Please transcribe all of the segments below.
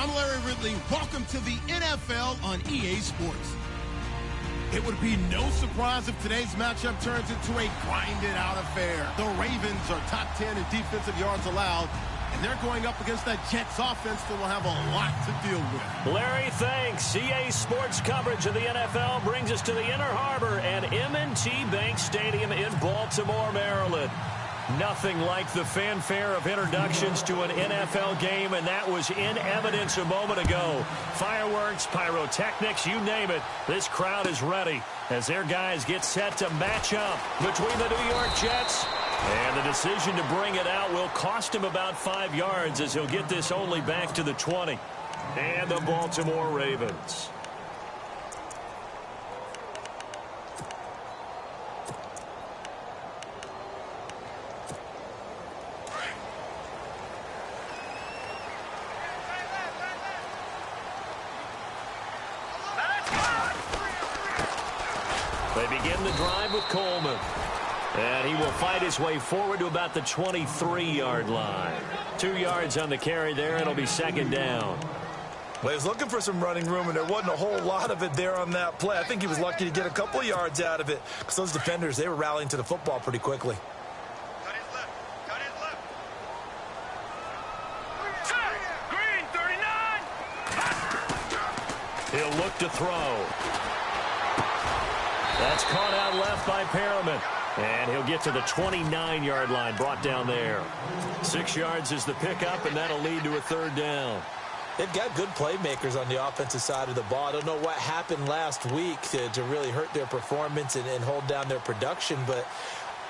I'm Larry Ridley. Welcome to the NFL on EA Sports. It would be no surprise if today's matchup turns into a grinded-out affair. The Ravens are top 10 in defensive yards allowed, and they're going up against that Jets offense that will have a lot to deal with. Larry, thanks. EA Sports coverage of the NFL brings us to the Inner Harbor and M&T Bank Stadium in Baltimore, Maryland. Nothing like the fanfare of introductions to an NFL game, and that was in evidence a moment ago. Fireworks, pyrotechnics, you name it. This crowd is ready as their guys get set to match up between the New York Jets. And the decision to bring it out will cost him about 5 yards as he'll get this only back to the 20. And the Baltimore Ravens. They begin the drive with Coleman. And he will fight his way forward to about the 23-yard line. 2 yards on the carry there. It'll be second down. Well, he was looking for some running room, and there wasn't a whole lot of it there on that play. I think he was lucky to get a couple of yards out of it because those defenders, they were rallying to the football pretty quickly. Cut his left. Cut his left. Green, 39. He'll look to throw. That's caught out left by Perriman. And he'll get to the 29-yard line, brought down there. 6 yards is the pickup, and that'll lead to a third down. They've got good playmakers on the offensive side of the ball. I don't know what happened last week to really hurt their performance and hold down their production, but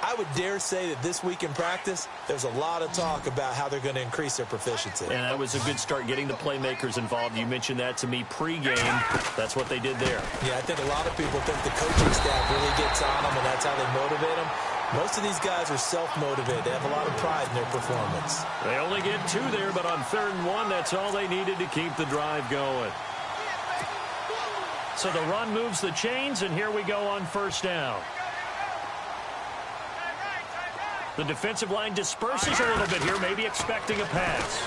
I would dare say that this week in practice, there's a lot of talk about how they're going to increase their proficiency. And that was a good start getting the playmakers involved. You mentioned that to me pregame. That's what they did there. Yeah, I think a lot of people think the coaching staff really gets on them, and that's how they motivate them. Most of these guys are self-motivated. They have a lot of pride in their performance. They only get 2 there, but on 3rd and 1, that's all they needed to keep the drive going. So the run moves the chains, and here we go on 1st down. The defensive line disperses a little bit here, maybe expecting a pass.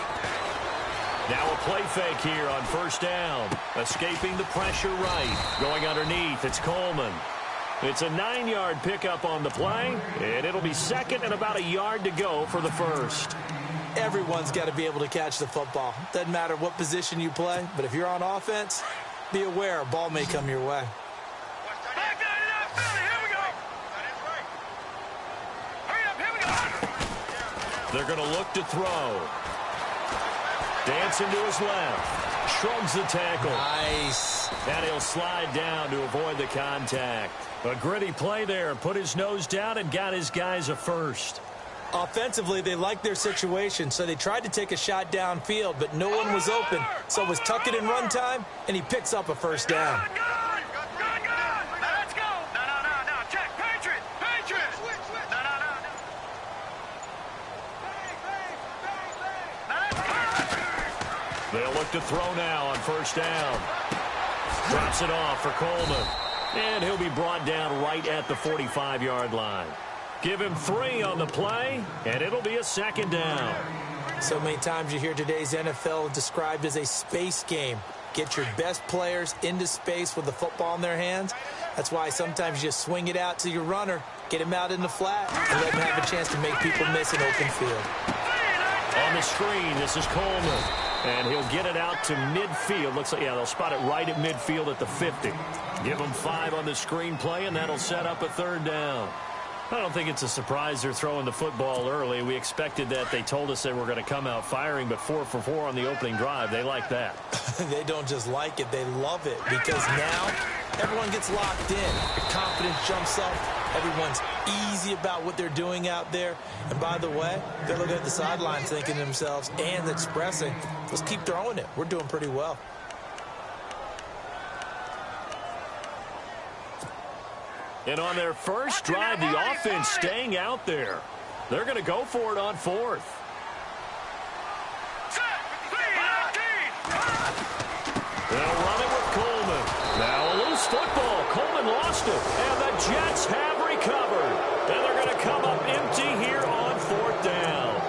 Now a play fake here on 1st down. Escaping the pressure right. Going underneath, it's Coleman. It's a 9-yard pickup on the play, and it'll be second and about a yard to go for the first. Everyone's got to be able to catch the football. Doesn't matter what position you play, but if you're on offense, be aware a ball may come your way. They're going to look to throw. Dancing to his left. Shrugs the tackle. Nice. And he'll slide down to avoid the contact. A gritty play there. Put his nose down and got his guys a first. Offensively, they liked their situation, so they tried to take a shot downfield, but no one was open. So it was tuck it in run time, and he picks up a first down. They'll look to throw now on 1st down. Drops it off for Coleman. And he'll be brought down right at the 45-yard line. Give him 3 on the play, and it'll be a 2nd down. So many times you hear today's NFL described as a space game. Get your best players into space with the football in their hands. That's why sometimes you just swing it out to your runner, get him out in the flat, and let him have a chance to make people miss an open field. On the screen, this is Coleman. And he'll get it out to midfield. Looks like, yeah, they'll spot it right at midfield at the 50. Give them 5 on the screen play, and that'll set up a 3rd down. I don't think it's a surprise they're throwing the football early. We expected that. They told us they were going to come out firing, but 4 for 4 on the opening drive. They like that. They don't just like it. They love it because now everyone gets locked in. The confidence jumps up. Everyone's easy about what they're doing out there. And by the way, they're looking at the sidelines thinking to themselves and expressing, let's keep throwing it. We're doing pretty well. And on their first drive, the offense staying out there. They're going to go for it on 4th. They'll run it with Coleman. Now a loose football. Coleman lost it. And the Jets have recovered. And they're going to come up empty here on 4th down.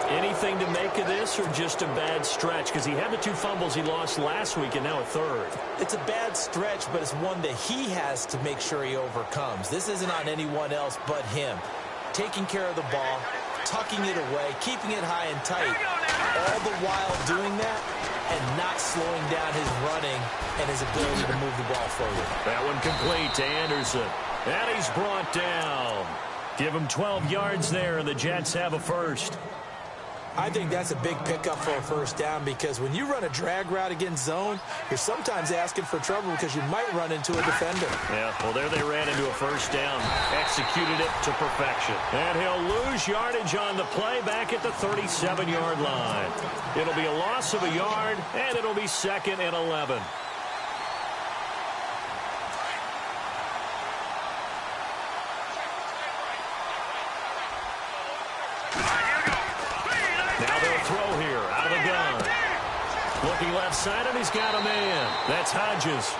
Anything to make of this? loss or just a bad stretch? Because he had the 2 fumbles he lost last week and now a third. It's a bad stretch, but it's one that he has to make sure he overcomes. This isn't on anyone else but him. Taking care of the ball, tucking it away, keeping it high and tight, all the while doing that and not slowing down his running and his ability to move the ball forward. That one complete to Anderson. And he's brought down. Give him 12 yards there, and the Jets have a first. I think that's a big pickup for a first down because when you run a drag route against zone, you're sometimes asking for trouble because you might run into a defender. Yeah, well, there they ran into a first down. Executed it to perfection. And he'll lose yardage on the play back at the 37-yard line. It'll be a loss of a yard, and it'll be 2nd and 11. Now they'll throw here out of the gun. Looking left side, and he's got a man. That's Hodges.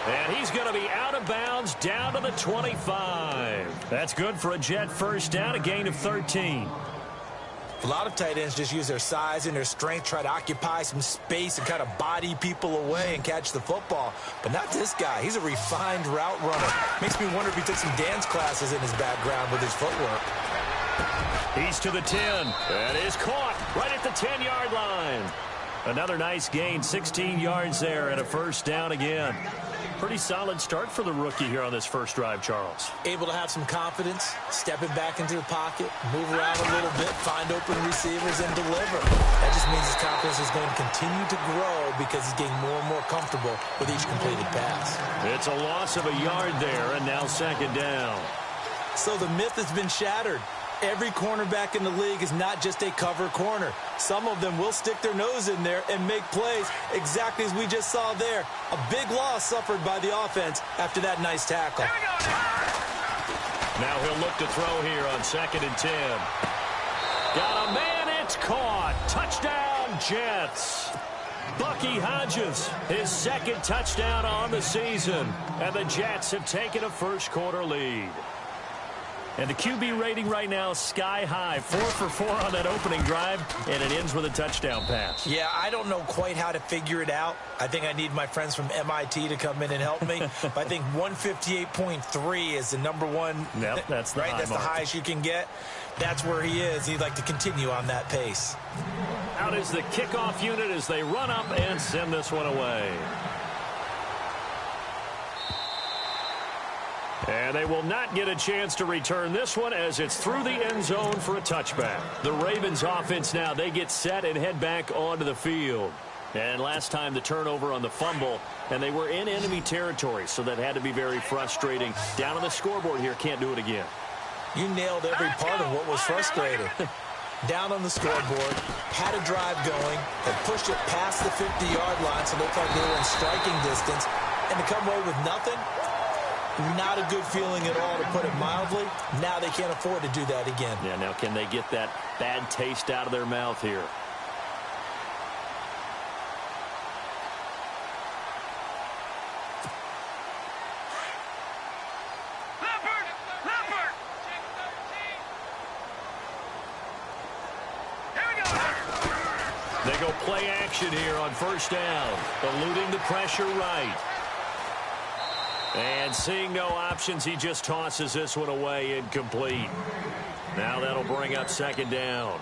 And he's going to be out of bounds down to the 25. That's good for a Jet first down, a gain of 13. A lot of tight ends just use their size and their strength, try to occupy some space and kind of body people away and catch the football. But not this guy. He's a refined route runner. Makes me wonder if he took some dance classes in his background with his footwork. He's to the 10. That is caught right at the 10-yard line. Another nice gain, 16 yards there and a first down again. Pretty solid start for the rookie here on this first drive, Charles. Able to have some confidence, stepping back into the pocket, move around a little bit, find open receivers, and deliver. That just means his confidence is going to continue to grow because he's getting more and more comfortable with each completed pass. It's a loss of a yard there, and now 2nd down. So the myth has been shattered. Every cornerback in the league is not just a cover corner. Some of them will stick their nose in there and make plays exactly as we just saw there. A big loss suffered by the offense after that nice tackle. Now he'll look to throw here on 2nd and 10. Got a man, it's caught. Touchdown, Jets. Bucky Hodges, his 2nd touchdown on the season. And the Jets have taken a first-quarter lead. And the QB rating right now, sky high. 4 for 4 on that opening drive, and it ends with a touchdown pass. Yeah, I don't know quite how to figure it out. I think I need my friends from MIT to come in and help me. But I think 158.3 is the number one. Yep, that's the right. That's mark. the highest you can get. That's where he is. He'd like to continue on that pace. Out is the kickoff unit as they run up and send this one away. And they will not get a chance to return this one as it's through the end zone for a touchback. The Ravens offense now, they get set and head back onto the field. And last time the turnover on the fumble, and they were in enemy territory, so that had to be very frustrating. Down on the scoreboard here, can't do it again. You nailed every part of what was frustrating. Down on the scoreboard, had a drive going, had pushed it past the 50-yard line, so it looked like they were in striking distance, and to come away with nothing, not a good feeling at all, to put it mildly. Now they can't afford to do that again. Yeah, now can they get that bad taste out of their mouth here? They go play action here on first down, eluding the pressure right. And seeing no options, he just tosses this one away, incomplete. Now that'll bring up 2nd down.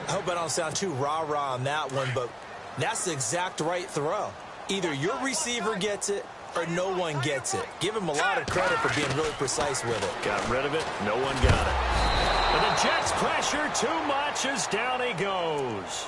I hope I don't sound too rah-rah on that one, but that's the exact right throw. Either your receiver gets it or no one gets it. Give him a lot of credit for being really precise with it. Got rid of it. No one got it. And the Jets pressure too much as down he goes.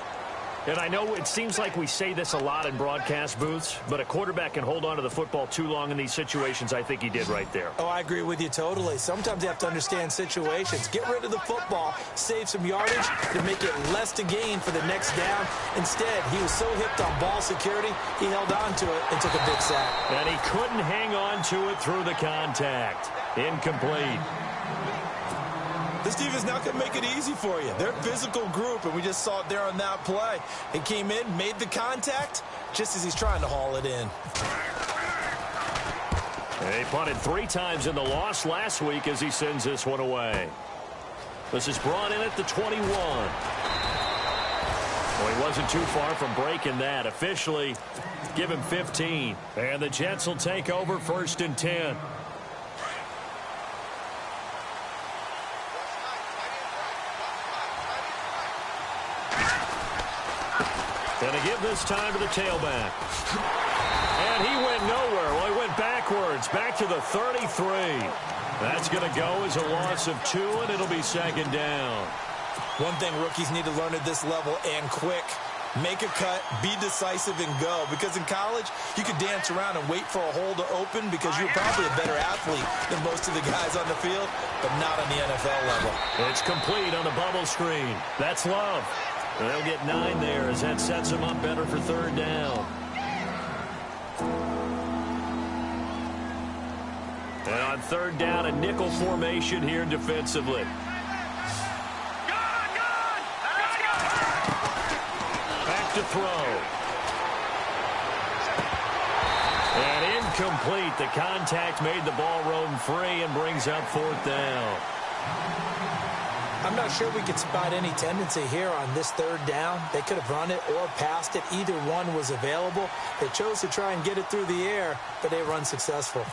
And I know it seems like we say this a lot in broadcast booths, but a quarterback can hold on to the football too long in these situations. I think he did right there. Oh, I agree with you totally. Sometimes you have to understand situations. Get rid of the football, save some yardage to make it less to gain for the next down. Instead, he was so hipped on ball security, he held on to it and took a big sack. And he couldn't hang on to it through the contact. Incomplete. This team is not going to make it easy for you. They're a physical group, and we just saw it there on that play. He came in, made the contact, just as he's trying to haul it in. They punted 3 times in the loss last week as he sends this one away. This is brought in at the 21. Well, he wasn't too far from breaking that. Officially, give him 15. And the Jets will take over 1st and 10. Going to give this time to the tailback. And he went nowhere. Well, he went backwards, back to the 33. That's going to go as a loss of 2, and it'll be 2nd down. One thing rookies need to learn at this level, and quick. Make a cut, be decisive, and go. Because in college, you could dance around and wait for a hole to open because you're probably a better athlete than most of the guys on the field, but not on the NFL level. It's complete on the bubble screen. That's Love. They'll get 9 there as that sets them up better for 3rd down. And on 3rd down, a nickel formation here defensively. Back to throw. And incomplete. The contact made the ball roam free and brings up 4th down. I'm not sure we could spot any tendency here on this 3rd down. They could have run it or passed it. Either one was available. They chose to try and get it through the air, but they were unsuccessful.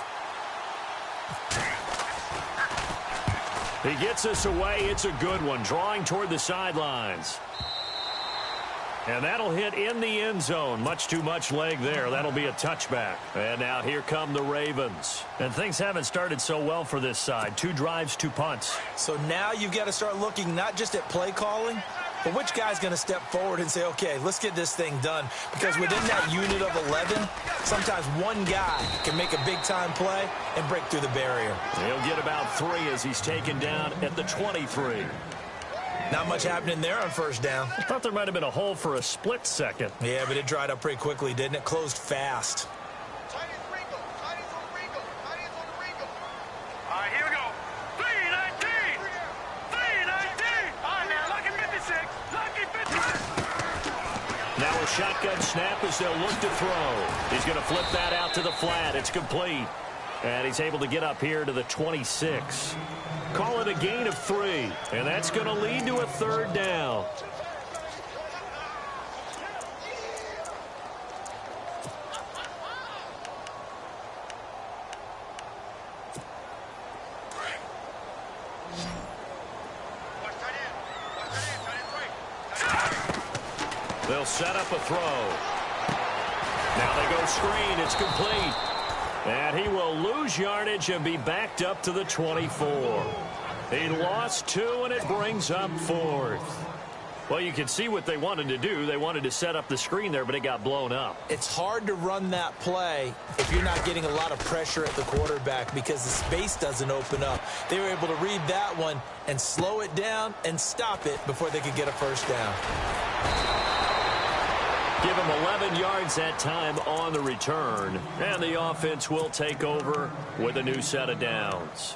He gets us away. It's a good one. Drawing toward the sidelines. And that'll hit in the end zone. Much too much leg there. That'll be a touchback. And now here come the Ravens. And things haven't started so well for this side. 2 drives, 2 punts. So now you've got to start looking not just at play calling, but which guy's going to step forward and say, okay, let's get this thing done. Because within that unit of 11, sometimes one guy can make a big-time play and break through the barrier. He'll get about 3 as he's taken down at the 23. Not much happening there on 1st down. I thought there might have been a hole for a split second. Yeah, but it dried up pretty quickly, didn't it? Closed fast. All right, here we go. 319. 319. All right, now, lucky 56. Lucky 56. Now a shotgun snap as they'll look to throw. He's going to flip that out to the flat. It's complete. And he's able to get up here to the 26. Call it a gain of 3. And that's going to lead to a 3rd down. They'll set up a throw. Now they go screen. It's complete. And he will lose yardage and be backed up to the 24. He lost 2, and it brings up 4th. Well, you can see what they wanted to do. They wanted to set up the screen there, but it got blown up. It's hard to run that play if you're not getting a lot of pressure at the quarterback because the space doesn't open up. They were able to read that one and slow it down and stop it before they could get a 1st down. Give him 11 yards that time on the return. And the offense will take over with a new set of downs.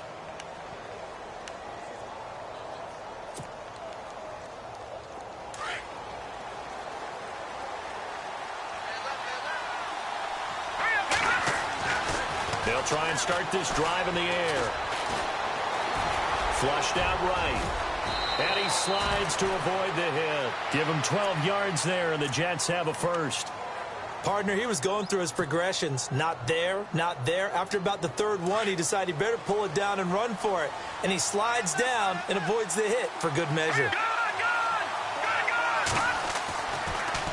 They'll try and start this drive in the air. Flushed out right. And he slides to avoid the hit. Give him 12 yards there, and the Jets have a 1st. Partner, he was going through his progressions. Not there, not there. After about the 3rd one, he decided he better pull it down and run for it. And he slides down and avoids the hit for good measure.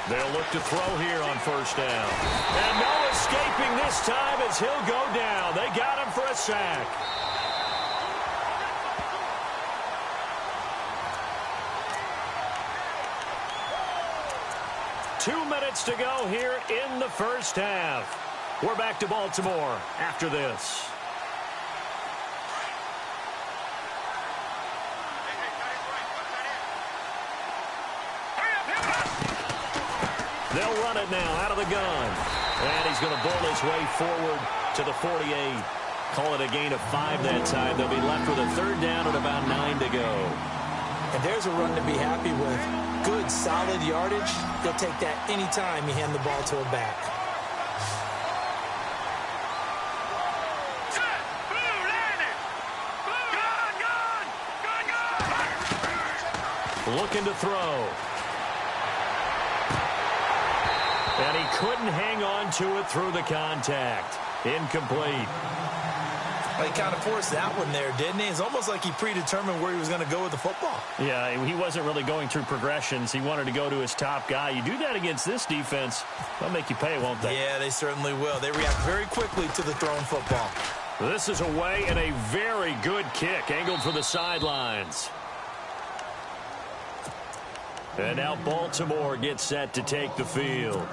They'll look to throw here on 1st down. And no escaping this time as he'll go down. They got him for a sack. Two minutes to go here in the 1st half. We're back to Baltimore after this. They'll run it now out of the gun. And he's going to bowl his way forward to the 48. Call it a gain of 5 that time. They'll be left with a 3rd down and about 9 to go. And there's a run to be happy with. Good, solid yardage. He'll take that anytime you hand the ball to a back. Looking to throw. And he couldn't hang on to it through the contact. Incomplete. Well, he kind of forced that one there, didn't he? It's almost like he predetermined where he was going to go with the football. Yeah, he wasn't really going through progressions. He wanted to go to his top guy. You do that against this defense, they'll make you pay, won't they? Yeah, they certainly will. They react very quickly to the thrown football. This is away and a very good kick, angled for the sidelines. And now Baltimore gets set to take the field.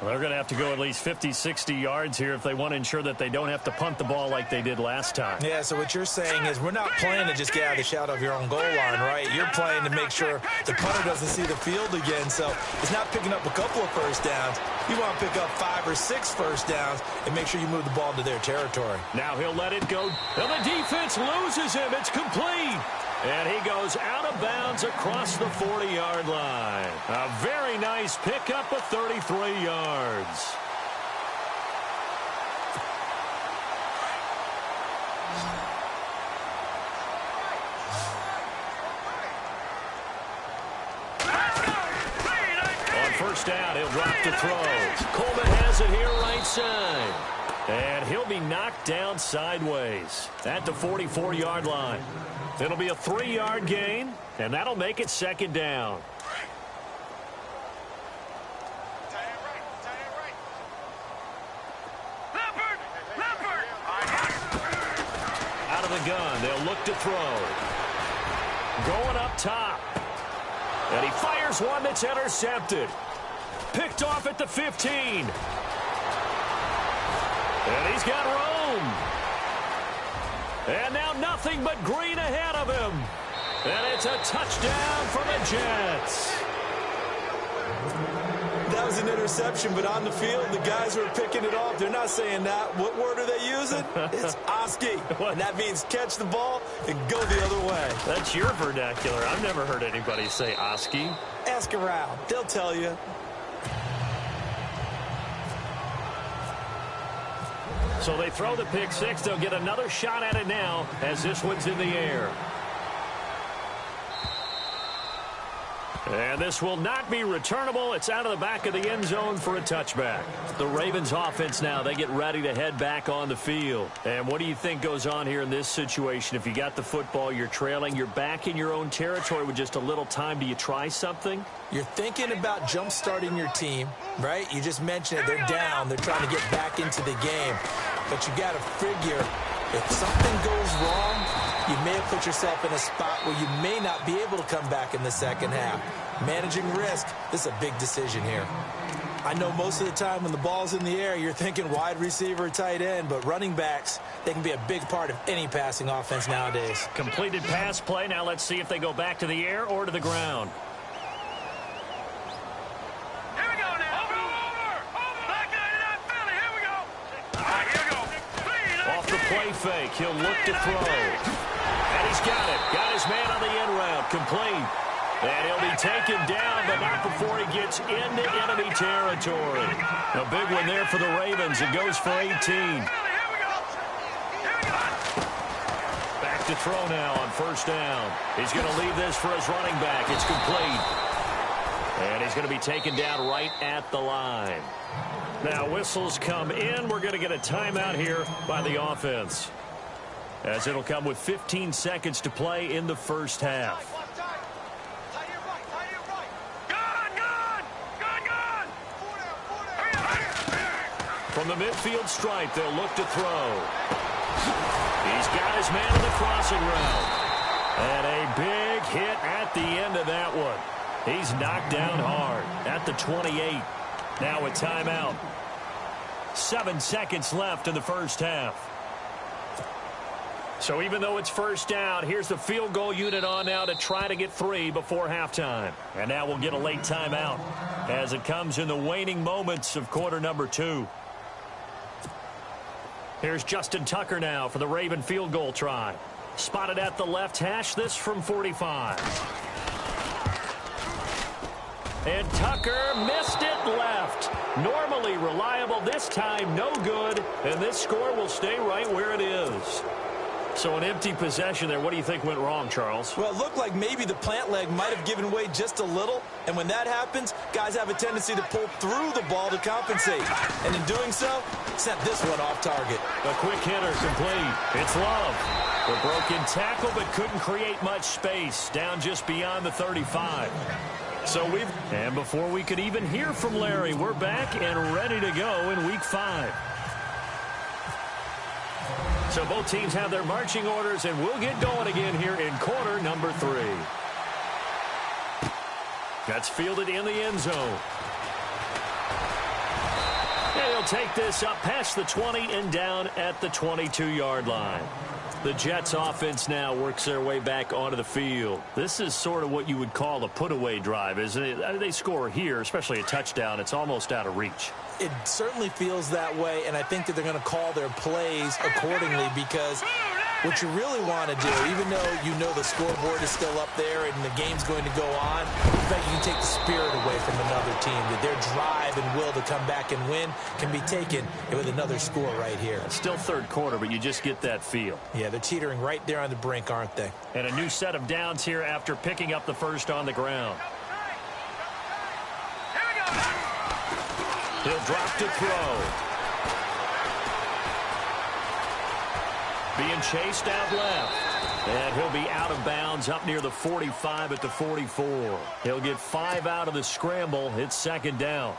They're going to have to go at least 50, 60 yards here if they want to ensure that they don't have to punt the ball like they did last time. Yeah, so what you're saying is we're not playing to just get out of the shadow of your own goal line, right? You're playing to make sure the punter doesn't see the field again. So it's not picking up a couple of first downs. You want to pick up 5 or 6 first downs and make sure you move the ball into their territory. Now he'll let it go. And the defense loses him. It's complete. And he goes out of bounds across the 40-yard line. A very nice pickup of 33 yards. On first down, he'll drop the throw. Coleman has it here right side. And he'll be knocked down sideways at the 44-yard line. It'll be a 3-yard gain, and that'll make it second down. Out of the gun, they'll look to throw. Going up top. And he fires one that's intercepted. Picked off at the 15. And he's got room. And now nothing but green ahead of him. And it's a touchdown for the Jets. That was an interception, but on the field, the guys who are picking it off, they're not saying that. What word are they using? It's Oski. And that means catch the ball and go the other way. That's your vernacular. I've never heard anybody say Oski. Ask around. They'll tell you. So they throw the pick six. They'll get another shot at it now as this one's in the air. And this will not be returnable. It's out of the back of the end zone for a touchback. The Ravens offense now, they get ready to head back on the field. And what do you think goes on here in this situation? If you got the football, you're trailing, you're back in your own territory with just a little time. Do you try something? You're thinking about jump-starting your team, right? You just mentioned it. They're down. They're trying to get back into the game. But you got to figure if something goes wrong, you may have put yourself in a spot where you may not be able to come back in the second half. Managing risk, this is a big decision here. I know most of the time when the ball's in the air, you're thinking wide receiver, tight end, but running backs, they can be a big part of any passing offense nowadays. Completed pass play. Now let's see if they go back to the air or to the ground. Here we go now. Over. Back to 99 Philly. Here we go. All right, here we go. Off the play fake, he'll look to throw. And he's got it. Got his man on the end route. Complete. And he'll be taken down, but not before he gets into enemy territory. A big one there for the Ravens. It goes for 18. Back to throw now on first down. He's going to leave this for his running back. It's complete. And he's going to be taken down right at the line. Now whistles come in. We're going to get a timeout here by the offense, as it'll come with 15 seconds to play in the first half. From the midfield stripe, they'll look to throw. He's got his man on the crossing route. And a big hit at the end of that one. He's knocked down hard at the 28. Now a timeout. 7 seconds left in the first half. So even though it's first down, here's the field goal unit on now to try to get 3 before halftime. And now we'll get a late timeout as it comes in the waning moments of quarter number 2. Here's Justin Tucker now for the Raven field goal try. Spotted at the left hash, this from 45. And Tucker missed it left. Normally reliable, this time no good. And this score will stay right where it is. So an empty possession there. What do you think went wrong, Charles? Well, it looked like maybe the plant leg might have given way just a little. And when that happens, guys have a tendency to pull through the ball to compensate. And in doing so, sent this one off target. A quick hitter complete. It's Love. The broken tackle, but couldn't create much space. Down just beyond the 35. And before we could even hear from Larry, we're back and ready to go in Week 5. So both teams have their marching orders, and we'll get going again here in quarter number 3. That's fielded in the end zone. And he'll take this up past the 20 and down at the 22-yard line. The Jets offense now works their way back onto the field. This is sort of what you would call a put-away drive, isn't it? They score here, especially a touchdown. It's almost out of reach. It certainly feels that way, and I think that they're going to call their plays accordingly, because what you really want to do, even though you know the scoreboard is still up there and the game's going to go on, in fact, you can take the spirit away from another team. That their drive and will to come back and win can be taken with another score right here. It's still third quarter, but you just get that feel. Yeah, they're teetering right there on the brink, aren't they? And a new set of downs here after picking up the first on the ground. He'll drop to throw. Being chased out left. And he'll be out of bounds up near the 45 at the 44. He'll get 5 out of the scramble. It's second down.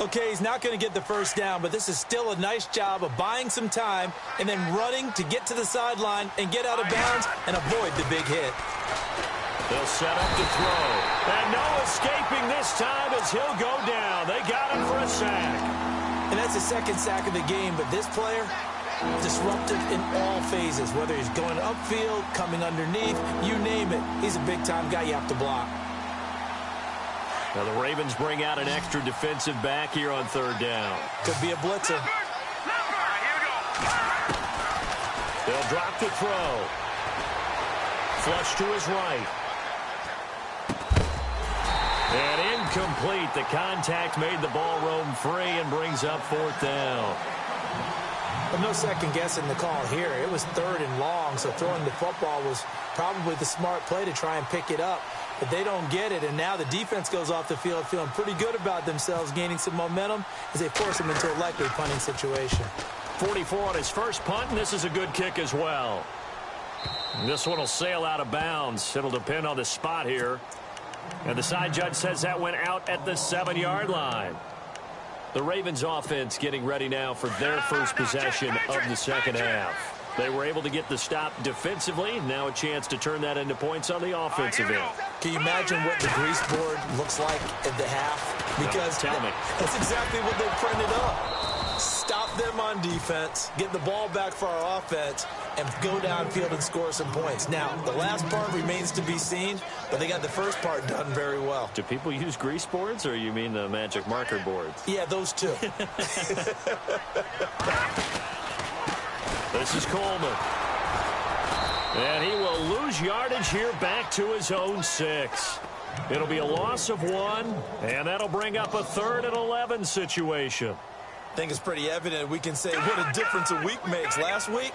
Okay, he's not going to get the first down, but this is still a nice job of buying some time and then running to get to the sideline and get out of bounds and avoid the big hit. They'll set up to throw. And no escaping this time as he'll go down. They got him for a sack. And that's the second sack of the game, but this player, disruptive in all phases, whether he's going upfield, coming underneath, you name it. He's a big-time guy you have to block. Now the Ravens bring out an extra defensive back here on third down. Could be a blitzer. They'll drop to throw. Flush to his right. And incomplete. The contact made the ball roam free and brings up fourth down. But no second guessing the call here. It was third and long, so throwing the football was probably the smart play to try and pick it up. But they don't get it, and now the defense goes off the field feeling pretty good about themselves, gaining some momentum as they force them into a likely punting situation. 44 on his first punt, and this is a good kick as well. This one will sail out of bounds. It'll depend on the spot here. And the side judge says that went out at the 7-yard line. The Ravens offense getting ready now for their first possession of the second half. They were able to get the stop defensively. Now a chance to turn that into points on the offensive end. Can you imagine what the grease board looks like at the half? Because tell me. That's exactly what they printed up. Stop them on defense, get the ball back for our offense, and go downfield and score some points. Now, the last part remains to be seen, but they got the first part done very well. Do people use grease boards, or you mean the magic marker boards? Yeah, those two. This is Coleman. And he will lose yardage here back to his own 6. It'll be a loss of 1, and that'll bring up a 3rd and 11 situation. I think it's pretty evident we can say what a difference a week makes. Last week,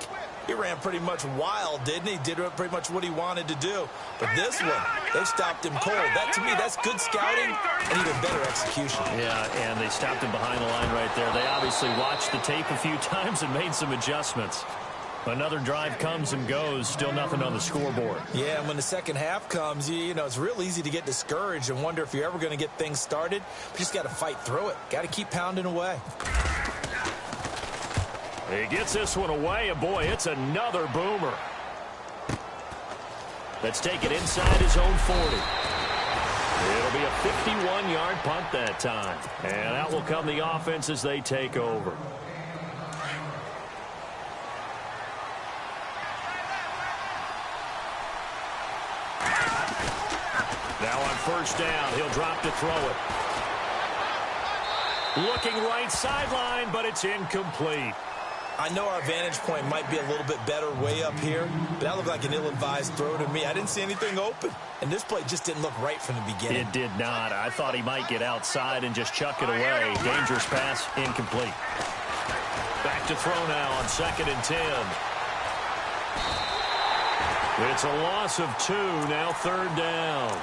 he ran pretty much wild, didn't he? Did pretty much what he wanted to do. But this one, they stopped him cold. That, to me, that's good scouting and even better execution. Yeah, and they stopped him behind the line right there. They obviously watched the tape a few times and made some adjustments. Another drive comes and goes, still nothing on the scoreboard. Yeah, and when the second half comes, you know, it's real easy to get discouraged and wonder if you're ever going to get things started. But you just got to fight through it. Got to keep pounding away. He gets this one away, and boy, it's another boomer. Let's take it inside his own 40. It'll be a 51-yard punt that time. And out will come the offense as they take over. Now on first down, he'll drop to throw it. Looking right sideline, but it's incomplete. I know our vantage point might be a little bit better way up here, but that looked like an ill-advised throw to me. I didn't see anything open, and this play just didn't look right from the beginning. It did not. I thought he might get outside and just chuck it away. Dangerous pass, incomplete. Back to throw now on 2nd and 10. It's a loss of 2, now 3rd down.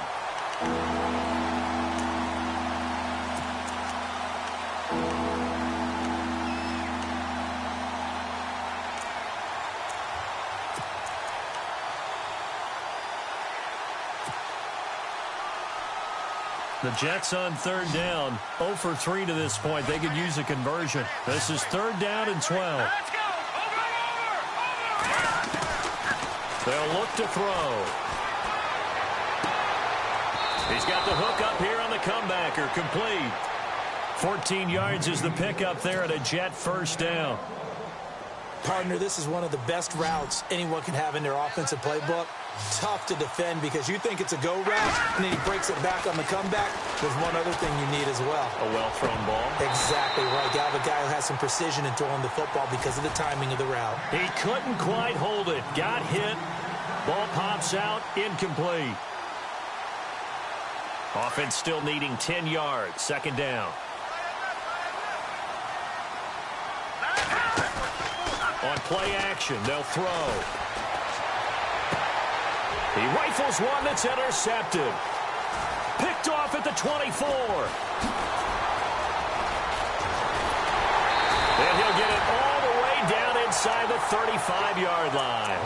The Jets on 3rd down, 0 for 3 to this point. They could use a conversion. This is 3rd down and 12. Let's go. Over. They'll look to throw. He's got the hook up here on the comebacker, complete. 14 yards is the pickup there at a Jet 1st down. Partner, this is one of the best routes anyone can have in their offensive playbook. Tough to defend because you think it's a go route, and then he breaks it back on the comeback. There's one other thing you need as well. A well-thrown ball. Exactly right. You have a guy who has some precision in throwing the football because of the timing of the route. He couldn't quite hold it. Got hit. Ball pops out. Incomplete. Offense still needing 10 yards. 2nd down. On play action, they'll throw. He rifles one that's intercepted. Picked off at the 24. And he'll get it all the way down inside the 35-yard line.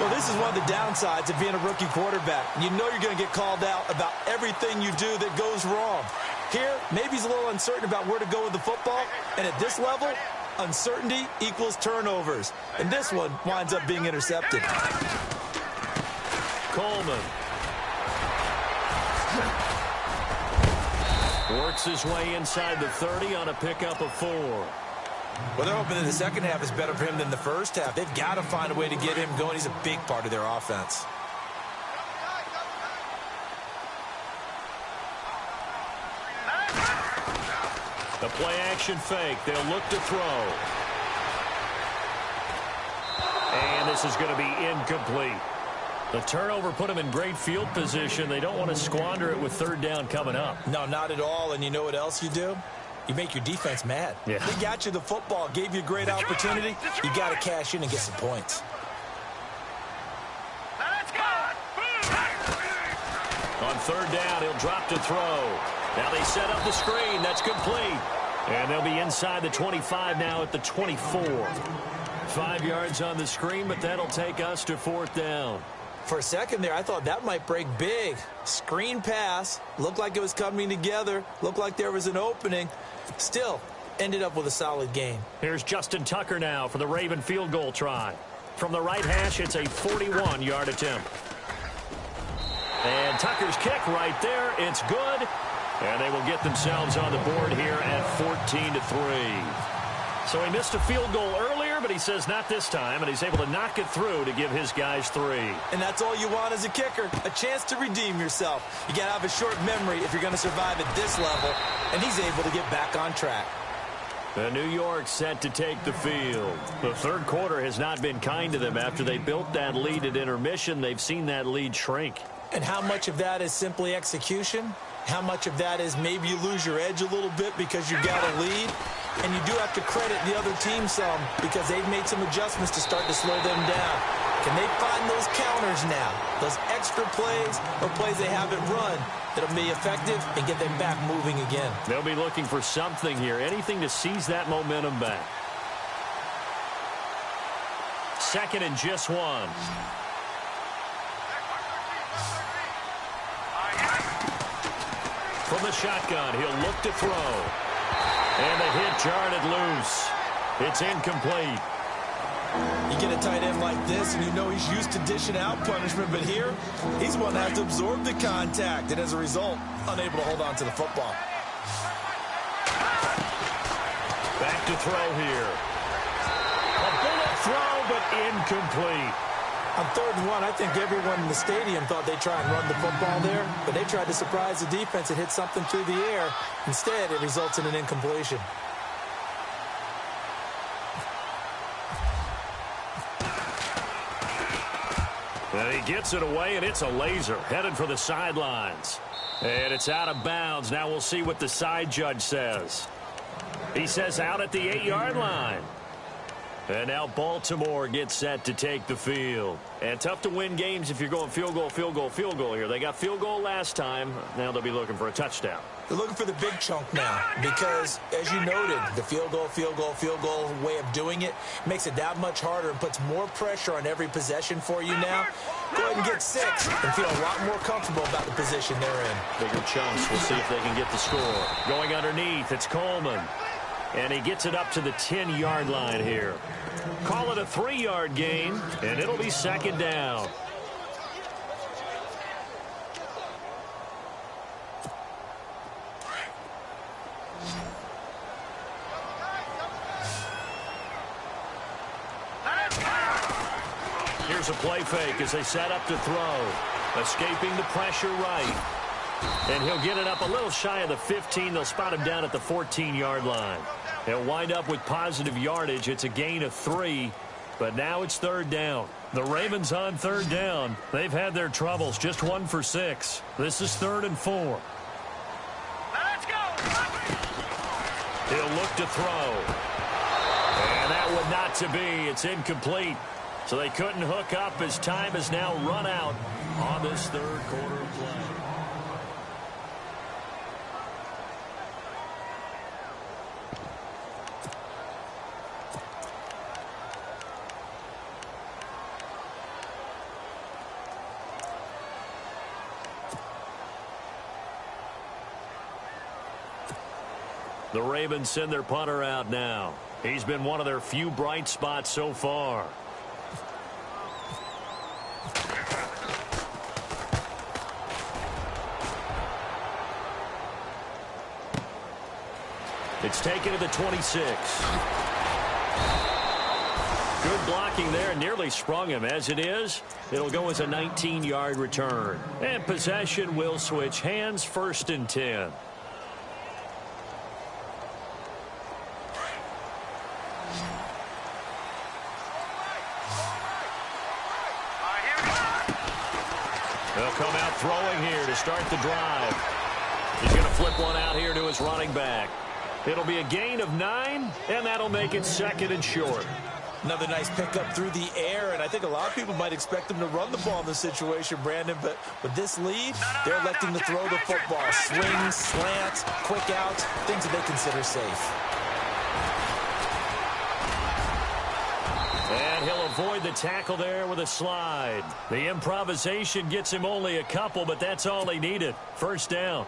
Well, this is one of the downsides of being a rookie quarterback. You know you're going to get called out about everything you do that goes wrong. Here, maybe he's a little uncertain about where to go with the football. And at this level, uncertainty equals turnovers. And this one winds up being intercepted. Coleman works his way inside the 30 on a pickup of 4. Well, they're hoping that the second half is better for him than the first half. They've got to find a way to get him going. He's a big part of their offense. The play-action fake. They'll look to throw. And this is going to be incomplete. The turnover put him in great field position. They don't want to squander it with 3rd down coming up. No, not at all. And you know what else you do? You make your defense mad. Yeah. They got you the football, gave you a great opportunity. You got to cash in and get some points. Let's go. On 3rd down, he'll drop to throw. Now they set up the screen. That's complete. And they'll be inside the 25 now at the 24. 5 yards on the screen, but that'll take us to 4th down. For a second there, I thought that might break big. Screen pass. Looked like it was coming together. Looked like there was an opening. Still, ended up with a solid game. Here's Justin Tucker now for the Raven field goal try. From the right hash, it's a 41-yard attempt. And Tucker's kick right there. It's good. And they will get themselves on the board here at 14-3. So he missed a field goal earlier, but he says not this time, and he's able to knock it through to give his guys 3. And that's all you want as a kicker, a chance to redeem yourself. You got to have a short memory if you're going to survive at this level, and he's able to get back on track. The New York set to take the field. The 3rd quarter has not been kind to them. After they built that lead at intermission, they've seen that lead shrink. And how much of that is simply execution? How much of that is maybe you lose your edge a little bit because you got a lead? And you do have to credit the other team some because they've made some adjustments to start to slow them down. Can they find those counters now? Those extra plays or plays they haven't run that'll be effective and get them back moving again? They'll be looking for something here, anything to seize that momentum back. 2nd and just 1. From the shotgun, he'll look to throw. And the hit jarred it loose. It's incomplete. You get a tight end like this, and you know he's used to dishing out punishment, but here, he's one that has to absorb the contact, and as a result, unable to hold on to the football. Back to throw here. A bullet throw, but incomplete. On 3rd and 1, I think everyone in the stadium thought they'd try and run the football there, but they tried to surprise the defense and hit something through the air. Instead, it results in an incompletion. And he gets it away, and it's a laser headed for the sidelines. And it's out of bounds. Now we'll see what the side judge says. He says out at the 8-yard line. And now Baltimore gets set to take the field. And tough to win games if you're going field goal, field goal, field goal here. They got field goal last time. Now they'll be looking for a touchdown. They're looking for the big chunk now because, as you noted, the field goal way of doing it makes it that much harder and puts more pressure on every possession for you now. Go ahead and get 6 and feel a lot more comfortable about the position they're in. Bigger chunks. We'll see if they can get the score. Going underneath, it's Coleman. And he gets it up to the 10-yard line here. Call it a 3-yard gain, and it'll be second down. Here's a play fake as they set up to throw. Escaping the pressure right. And he'll get it up a little shy of the 15. They'll spot him down at the 14-yard line. They'll wind up with positive yardage. It's a gain of 3, but now it's third down. The Ravens on third down. They've had their troubles, just 1 for 6. This is 3rd and 4. Let's go. He'll look to throw. And that would not to be. It's incomplete. So they couldn't hook up as time has now run out on this third quarter of play. The Ravens send their punter out now. He's been one of their few bright spots so far. It's taken to the 26. Good blocking there, nearly sprung him. As it is, it'll go as a 19-yard return. And possession will switch hands, 1st and 10. They'll come out throwing here to start the drive. He's going to flip one out here to his running back. It'll be a gain of 9, and that'll make it 2nd and short. Another nice pickup through the air, and I think a lot of people might expect them to run the ball in this situation, Brandon, but with this lead, they're electing to throw the football. Swings, slants, quick outs, things that they consider safe. And he'll avoid the tackle there with a slide. The improvisation gets him only a couple, but that's all he needed. 1st down.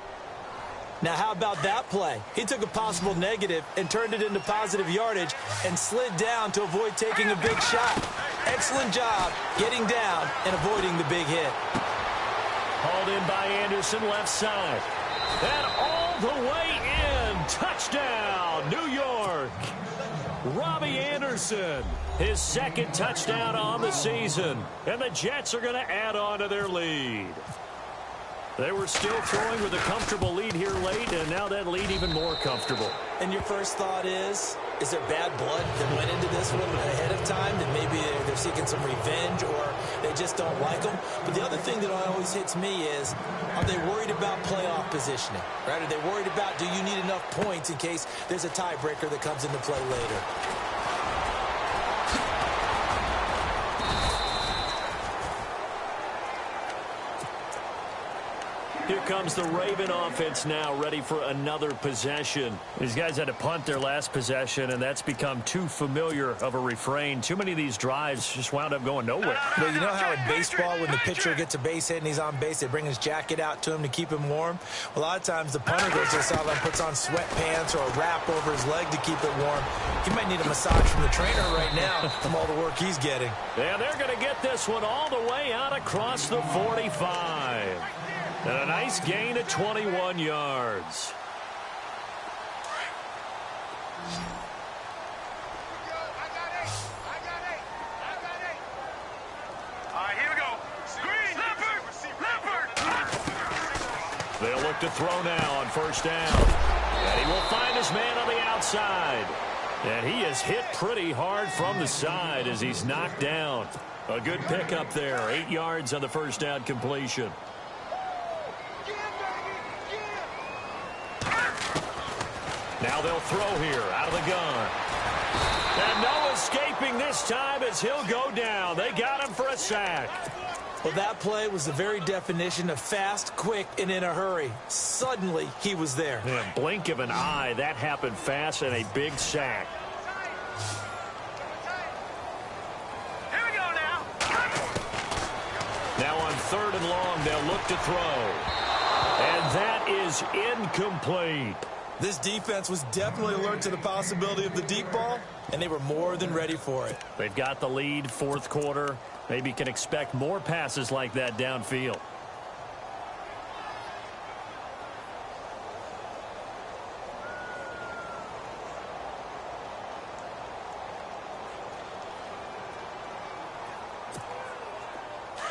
Now, how about that play? He took a possible negative and turned it into positive yardage and slid down to avoid taking a big shot. Excellent job getting down and avoiding the big hit. Hauled in by Anderson, left side. And all the way in. Touchdown, New York. Robbie Anderson, his 2nd touchdown on the season. And the Jets are going to add on to their lead. They were still throwing with a comfortable lead here late, and now that lead even more comfortable. And your first thought is there bad blood that went into this one ahead of time, that maybe they're seeking some revenge or they just don't like them? But the other thing that always hits me is, are they worried about playoff positioning? Right? Are they worried about, do you need enough points in case there's a tiebreaker that comes into play later? Here comes the Raven offense now, ready for another possession. These guys had to punt their last possession, and that's become too familiar of a refrain. Too many of these drives just wound up going nowhere. Well, you know how in baseball, when the pitcher gets a base hit and he's on base, they bring his jacket out to him to keep him warm? A lot of times the punter goes to the sideline, puts on sweatpants or a wrap over his leg to keep it warm. He might need a massage from the trainer right now from all the work he's getting. And they're going to get this one all the way out across the 45. And a nice gain of 21 yards. All right, here we go. Screen. Leopard. They'll look to throw now on 1st down. And he will find his man on the outside. And he is hit pretty hard from the side as he's knocked down. A good pickup there. 8 yards on the 1st down completion. Now they'll throw here out of the gun. And Noah's escaping this time as he'll go down. They got him for a sack. Well, that play was the very definition of fast, quick, and in a hurry. Suddenly, he was there. In a blink of an eye, that happened fast and a big sack. Here we go now. Now on 3rd and long, they'll look to throw. And that is incomplete. This defense was definitely alert to the possibility of the deep ball, and they were more than ready for it. They've got the lead, 4th quarter. Maybe can expect more passes like that downfield.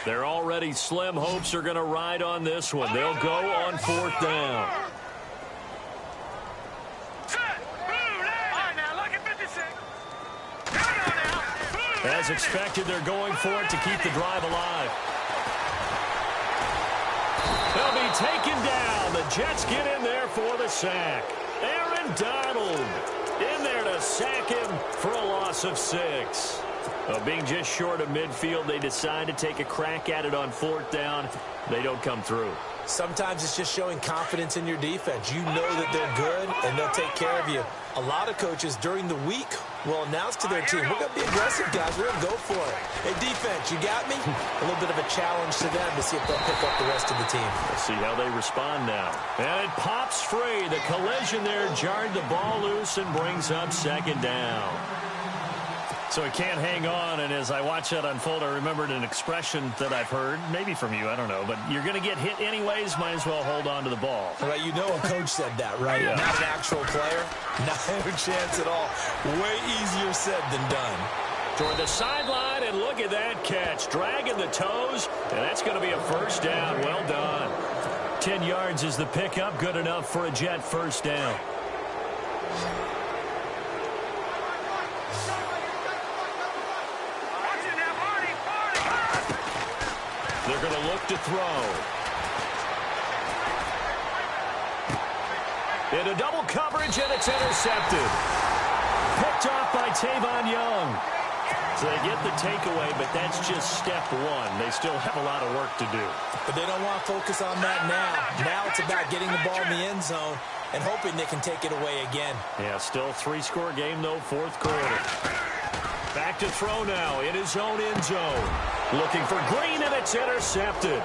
They're already slim hopes are going to ride on this one. They'll go on 4th down. As expected, they're going for it to keep the drive alive. They'll be taken down. The Jets get in there for the sack. Aaron Donald in there to sack him for a loss of 6. Being just short of midfield, they decide to take a crack at it on 4th down. They don't come through. Sometimes it's just showing confidence in your defense. You know that they're good, and they'll take care of you. A lot of coaches during the week will announce to their team, we're going to be aggressive, guys. We're going to go for it. Hey, defense, you got me? A little bit of a challenge to them to see if they'll pick up the rest of the team. We'll see how they respond now. And it pops free. The collision there jarred the ball loose and brings up 2nd down. So he can't hang on, and as I watch that unfold, I remembered an expression that I've heard, maybe from you, I don't know, but you're going to get hit anyways, might as well hold on to the ball. Right, you know a coach said that, right? Yeah. Not an actual player. Not a chance at all. Way easier said than done. Toward the sideline, and look at that catch. Dragging the toes, and that's going to be a 1st down. Well done. 10 yards is the pickup, good enough for a Jet 1st down. They're going to look to throw. Into double coverage, and it's intercepted. Picked off by Tavon Young. So they get the takeaway, but that's just step 1. They still have a lot of work to do. But they don't want to focus on that now. Now it's about getting the ball in the end zone and hoping they can take it away again. Yeah, still 3-score game, though, 4th quarter. Back to throw now in his own end zone. Looking for Green, and it's intercepted.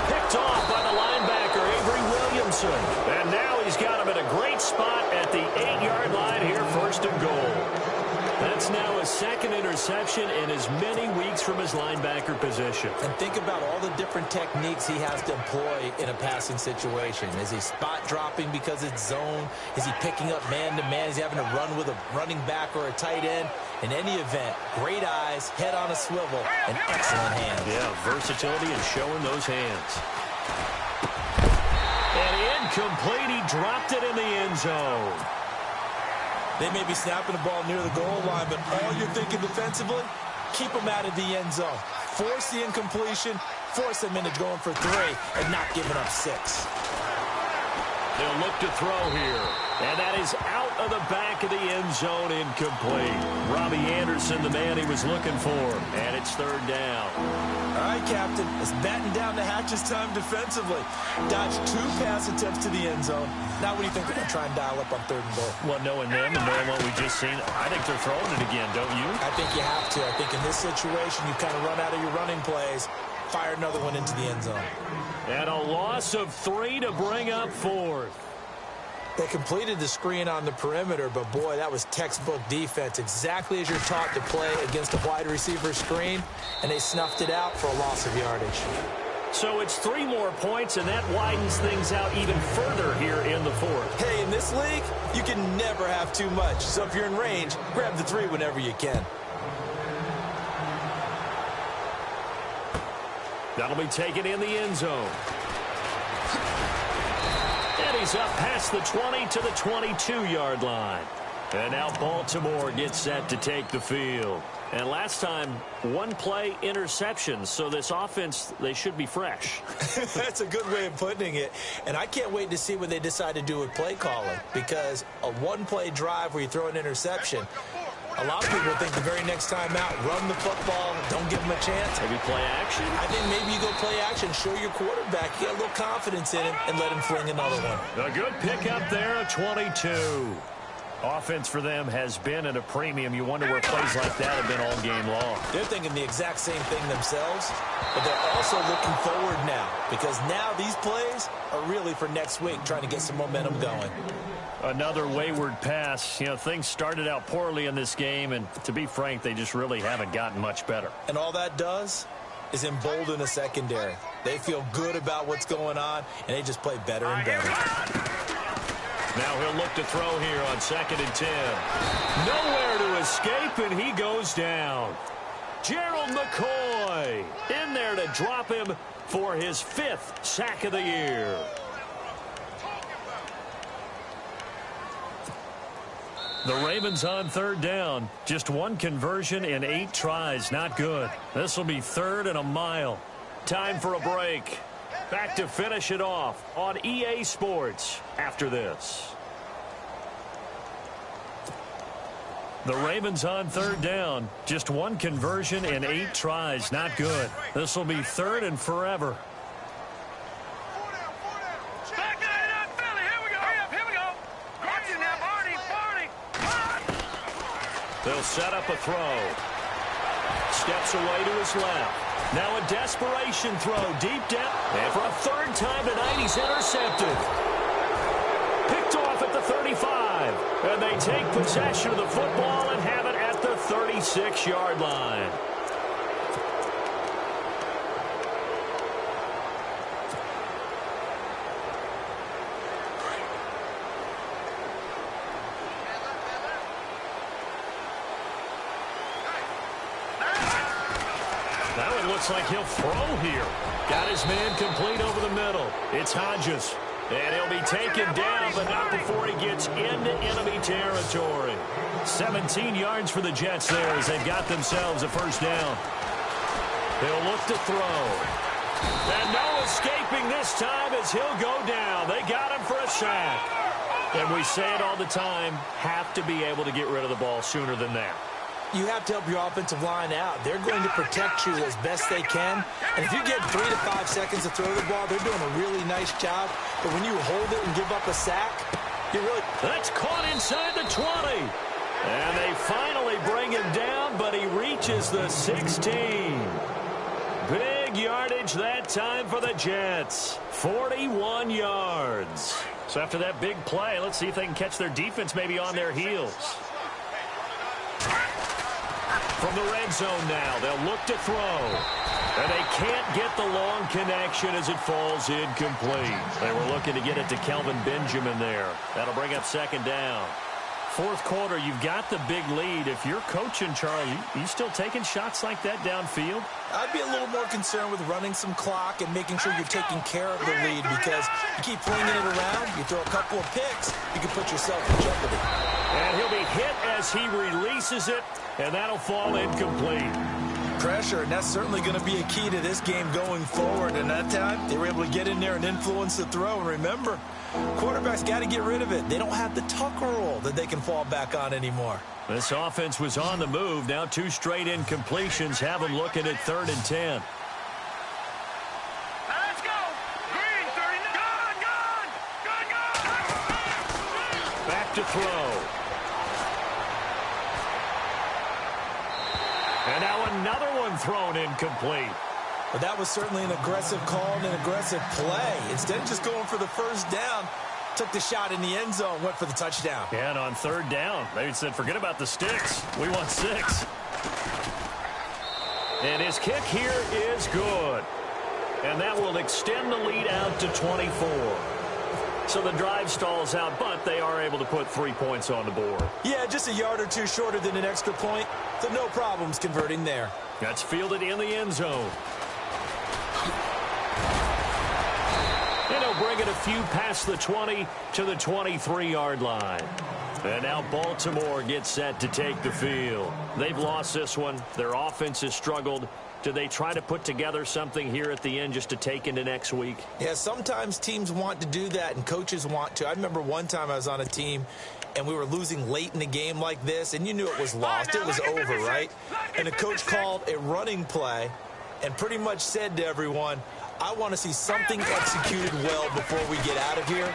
Picked off by the linebacker, Avery Williamson. And now he's got him at a great spot at the 8-yard line here, 1st and goal. That's now his 2nd interception in as many weeks from his linebacker position. And think about all the different techniques he has to employ in a passing situation. Is he spot dropping because it's zone? Is he picking up man-to-man? Is he having to run with a running back or a tight end? In any event, great eyes, head on a swivel, and excellent hands. Yeah, versatility and showing those hands. And incomplete. He dropped it in the end zone. They may be snapping the ball near the goal line, but all you're thinking defensively, Keep them out of the end zone. Force the incompletion, force them into going for 3, and not giving up 6. They'll look to throw here. And that is out of the back of the end zone, incomplete. Robbie Anderson, the man he was looking for. And it's 3rd down. All right, Captain. It's batten down the hatches time defensively. Dodged 2 pass attempts to the end zone. Now what do you think they're going to try and dial up on 3rd and goal? Well, knowing them and knowing what we just seen, I think they're throwing it again, don't you? I think you have to. I think in this situation, you kind of run out of your running plays, fire another one into the end zone. And a loss of 3 to bring up 4th. They completed the screen on the perimeter, but boy, that was textbook defense. Exactly as you're taught to play against a wide receiver screen, and they snuffed it out for a loss of yardage. So it's 3 more points, and that widens things out even further here in the 4th. Hey, in this league, you can never have too much. So if you're in range, grab the 3 whenever you can. That'll be taken in the end zone. And he's up past the 20 to the 22-yard line. And now Baltimore gets set to take the field. And last time, 1-play interception. So this offense, they should be fresh. That's a good way of putting it. And I can't wait to see what they decide to do with play calling. Because a 1-play drive where you throw an interception, A lot of people think the very next time out, run the football, don't give him a chance. Maybe play action? I think maybe you go play action, show your quarterback, you get a little confidence in him, and let him fling another one. A good pickup there, 22. Offense for them has been at a premium. You wonder where plays like that have been all game long. They're thinking the exact same thing themselves, but they're also looking forward now because now these plays are really for next week, trying to get some momentum going. Another wayward pass. You know, things started out poorly in this game, and to be frank, they just really haven't gotten much better. And all that does is embolden a secondary. They feel good about what's going on, and they just play better and better. Now he'll look to throw here on 2nd and 10. Nowhere to escape, and he goes down. Gerald McCoy in there to drop him for his 5th sack of the year. The Ravens on 3rd down. Just one conversion in 8 tries. Not good. This will be 3rd and a mile. Time for a break. Back to finish it off on EA Sports after this. The Ravens on 3rd down. Just one conversion in 8 tries. Not good. This will be 3rd and forever. Back to that Philly. Here we go. Here we go. Watch it now, Barney. They'll set up a throw. Steps away to his left. Now a desperation throw deep down. And for a 3rd time tonight, he's intercepted. Picked off at the 35. And they take possession of the football and have it at the 36-yard line. Now it looks like he'll throw here. Got his man complete over the middle. It's Hodges. And he'll be taken down, but not before he gets into enemy territory. 17 yards for the Jets there as they've got themselves a 1st down. They'll look to throw. And no escaping this time as he'll go down. They got him for a sack. And we say it all the time, have to be able to get rid of the ball sooner than that. You have to help your offensive line out. They're going to protect you as best they can. And if you get 3 to 5 seconds to throw the ball, they're doing a really nice job. But when you hold it and give up a sack, you really... That's caught inside the 20. And they finally bring him down, but he reaches the 16. Big yardage that time for the Jets. 41 yards. So after that big play, let's see if they can catch their defense maybe on their heels. From the red zone now, they'll look to throw. And they can't get the long connection as it falls incomplete. They were looking to get it to Kelvin Benjamin there. That'll bring up 2nd down. 4th quarter, you've got the big lead. If you're coaching, Charlie, you still taking shots like that downfield? I'd be a little more concerned with running some clock and making sure you're taking care of the lead because you keep flinging it around, you throw a couple of picks, you can put yourself in jeopardy. And he'll be hit as he releases it, and that'll fall incomplete. Pressure, and that's certainly going to be a key to this game going forward. And that time, they were able to get in there and influence the throw. And remember, quarterbacks got to get rid of it. They don't have the Tucker rule that they can fall back on anymore. This offense was on the move. Now 2 straight incompletions have them looking at 3rd and 10. Let's go. Green, 30. Gone. Back to throw. And now another one thrown incomplete. But that was certainly an aggressive call and an aggressive play. Instead of just going for the 1st down, took the shot in the end zone, went for the touchdown. Yeah, and on 3rd down, they said, forget about the sticks. We want 6. And his kick here is good. And that will extend the lead out to 24. So the drive stalls out, but they are able to put 3 points on the board. Yeah, just a yard or 2 shorter than an extra point. So no problems converting there. That's fielded in the end zone. And he'll bring it a few past the 20 to the 23-yard line. And now Baltimore gets set to take the field. They've lost this one. Their offense has struggled. Do they try to put together something here at the end just to take into next week? Yeah, sometimes teams want to do that and coaches want to. I remember one time I was on a team and we were losing late in the game like this, and you knew it was lost. It was over, right? And the coach called a running play and pretty much said to everyone, I want to see something executed well before we get out of here.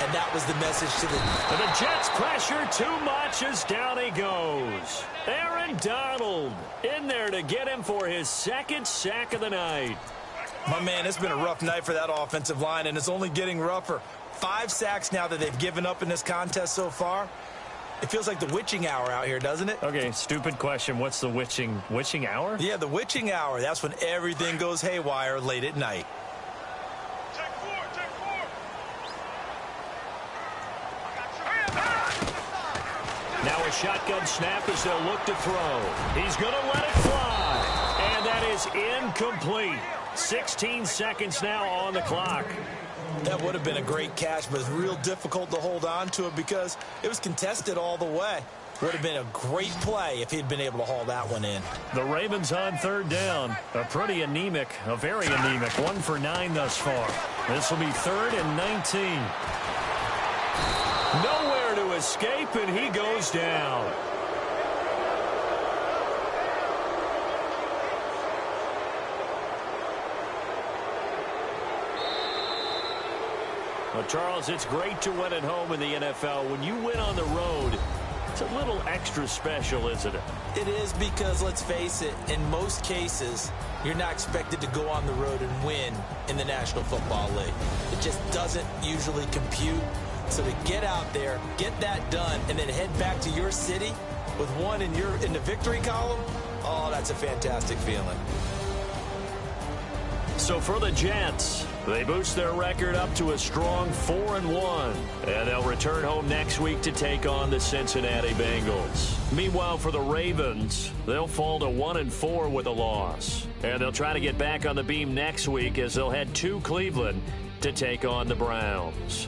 And that was the message to And the Jets pressure too much as down he goes. Aaron Donald in there to get him for his second sack of the night. My man, it's been a rough night for that offensive line, and it's only getting rougher. 5 sacks now that they've given up in this contest so far. It feels like the witching hour out here, doesn't it? Okay, stupid question. What's the witching hour? Yeah, the witching hour. That's when everything goes haywire late at night. Check 4, check 4. Now a shotgun snap as they'll look to throw. He's going to let it fly. And that is incomplete. 16 seconds now on the clock. That would have been a great catch, but it's real difficult to hold on to it because it was contested all the way. Would have been a great play if he'd been able to haul that one in. The Ravens on third down. A very anemic 1 for 9 thus far. This will be 3rd and 19. Nowhere to escape, and he goes down. Well, Charles, it's great to win at home in the NFL. When you win on the road, it's a little extra special, isn't it? It is because, let's face it, in most cases, you're not expected to go on the road and win in the National Football League. It just doesn't usually compute. So to get out there, get that done, and then head back to your city with one in the victory column, oh, that's a fantastic feeling. So for the Jets, they boost their record up to a strong 4-1, and they'll return home next week to take on the Cincinnati Bengals. Meanwhile, for the Ravens, they'll fall to 1-4 with a loss, and they'll try to get back on the beam next week as they'll head to Cleveland to take on the Browns.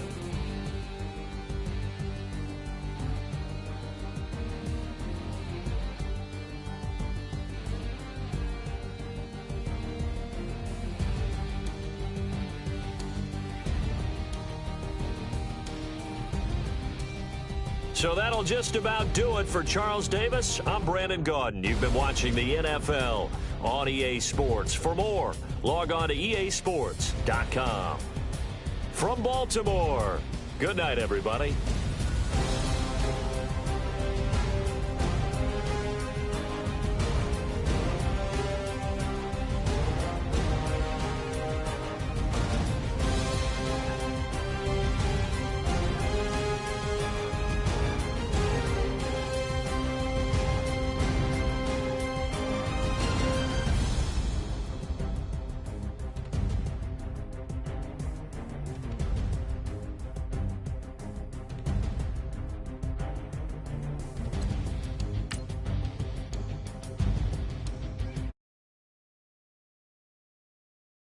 So that'll just about do it for Charles Davis. I'm Brandon Gaudin. You've been watching the NFL on EA Sports. For more, log on to easports.com. From Baltimore, good night, everybody.